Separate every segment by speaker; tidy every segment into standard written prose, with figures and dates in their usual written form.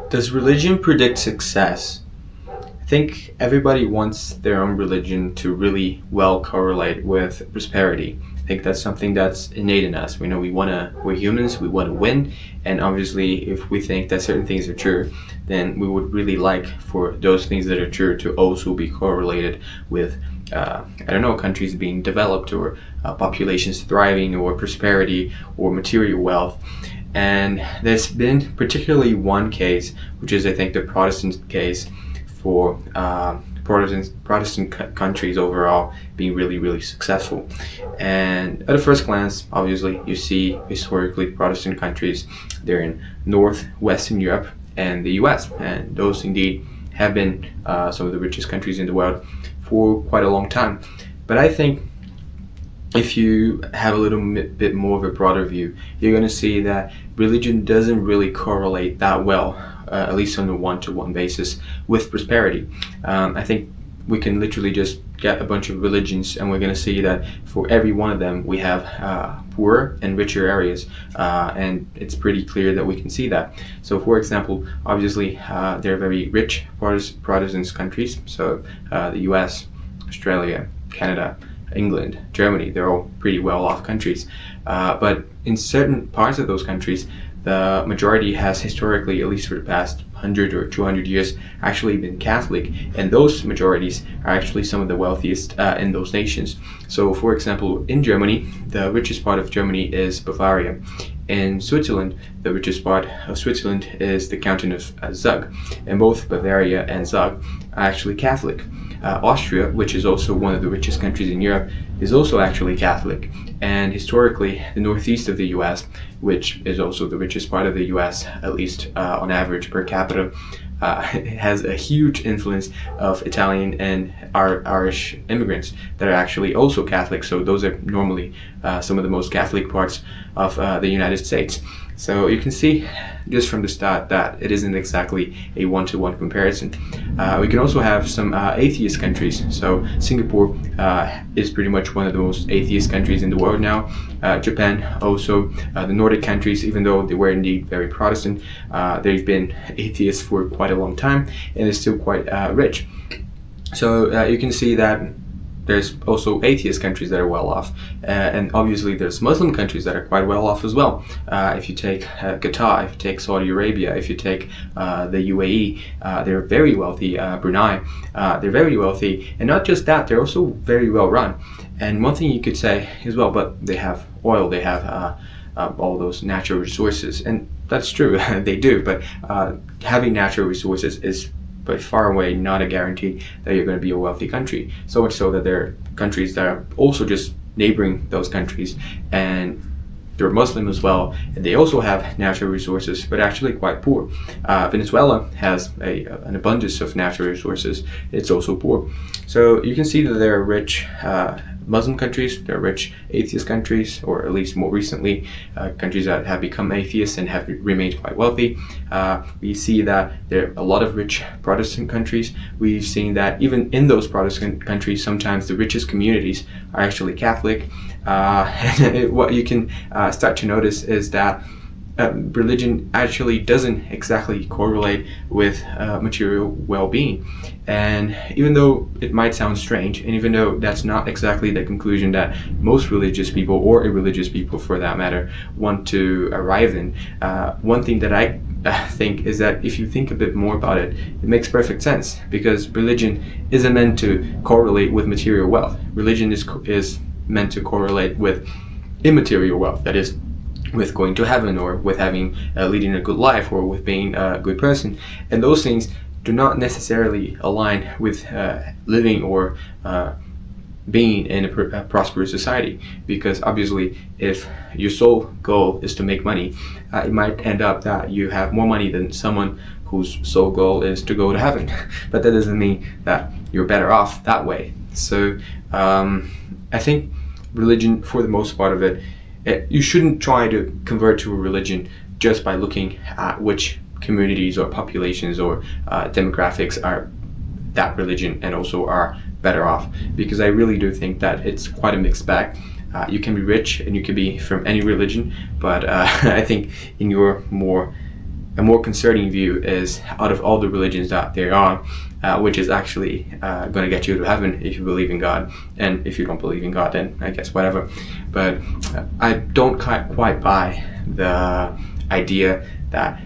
Speaker 1: Does religion predict success? I think everybody wants their own religion to really well correlate with prosperity. I think that's something that's innate in us. We know we're humans, we want to win, and obviously, if we think that certain things are true, then we would really like for those things that are true to also be correlated with, countries being developed or populations thriving or prosperity or material wealth. And there's been particularly one case, which is, I think, the Protestant case for Protestant countries overall being really, really successful. And at a first glance, obviously, you see historically Protestant countries, they're in northwestern Europe and the US. And those indeed have been some of the richest countries in the world for quite a long time. But I think if you have a little bit more of a broader view, you're going to see that religion doesn't really correlate that well, at least on a one-to-one basis, with prosperity. I think we can literally just get a bunch of religions and we're going to see that for every one of them we have poorer and richer areas, and it's pretty clear that we can see that. So for example, obviously they're very rich Protestant countries, so the US, Australia, Canada, England, Germany, they're all pretty well-off countries. But in certain parts of those countries, the majority has historically, at least for the past 100 or 200 years, actually been Catholic. And those majorities are actually some of the wealthiest in those nations. So, for example, in Germany, the richest part of Germany is Bavaria. In Switzerland, the richest part of Switzerland is the canton of Zug. And both Bavaria and Zug are actually Catholic. Austria, which is also one of the richest countries in Europe, is also actually Catholic. And historically, the northeast of the US, which is also the richest part of the US, at least on average per capita, has a huge influence of Italian and Irish immigrants that are actually also Catholic. So those are normally some of the most Catholic parts of the United States. So you can see just from the start that it isn't exactly a one-to-one comparison. We can also have some atheist countries. So Singapore is pretty much one of the most atheist countries in the world now. Japan also, the Nordic countries, even though they were indeed very Protestant, they've been atheists for quite a long time and they're still quite rich. So you can see that there's also atheist countries that are well off, and obviously there's Muslim countries that are quite well off as well. If you take Qatar, if you take Saudi Arabia, if you take the UAE, they're very wealthy. Brunei, they're very wealthy, and not just that, they're also very well run. And one thing you could say as well, but they have oil, they have all those natural resources, and that's true, they do. But having natural resources is by far away not a guarantee that you're going to be a wealthy country. So much so that there are countries that are also just neighboring those countries, and they're Muslim as well, and they also have natural resources, but actually quite poor. Venezuela has an abundance of natural resources. It's also poor. So you can see that there are rich Muslim countries, there are rich atheist countries, or at least more recently, countries that have become atheists and have remained quite wealthy. We see that there are a lot of rich Protestant countries. We've seen that even in those Protestant countries, sometimes the richest communities are actually Catholic. And what you can start to notice is that religion actually doesn't exactly correlate with material well-being. And even though it might sound strange, and even though that's not exactly the conclusion that most religious people, or irreligious people for that matter, want to arrive in, one thing that I think is that if you think a bit more about it, it makes perfect sense, because religion isn't meant to correlate with material wealth. Religion is meant to correlate with immaterial wealth, that is, with going to heaven, or with leading a good life, or with being a good person. And those things do not necessarily align with living or being in a prosperous society, because obviously if your sole goal is to make money, it might end up that you have more money than someone whose sole goal is to go to heaven. But that doesn't mean that you're better off that way. So I think religion, for the most part of it, you shouldn't try to convert to a religion just by looking at which communities or populations or demographics are that religion and also are better off, because I really do think that it's quite a mixed bag. You can be rich and you can be from any religion, but I think in your more A more concerning view is, out of all the religions that there are, which is actually going to get you to heaven if you believe in God. And if you don't believe in God, then I guess whatever. But I don't quite buy the idea that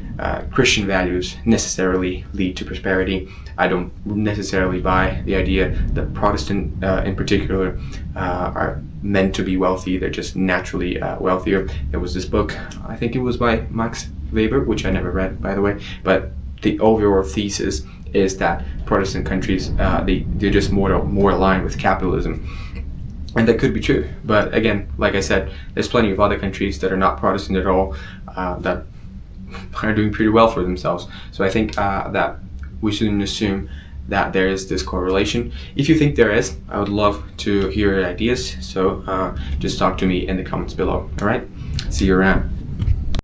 Speaker 1: Christian values necessarily lead to prosperity. I don't necessarily buy the idea that Protestant in particular are meant to be wealthy. They're just naturally wealthier. There was this book, I think it was by Max Weber, which I never read, by the way, but the overall thesis is that Protestant countries, they're just more aligned with capitalism. And that could be true. But again, like I said, there's plenty of other countries that are not Protestant at all that are doing pretty well for themselves. So I think that we shouldn't assume that there is this correlation. If you think there is, I would love to hear your ideas. So just talk to me in the comments below. All right? See you around.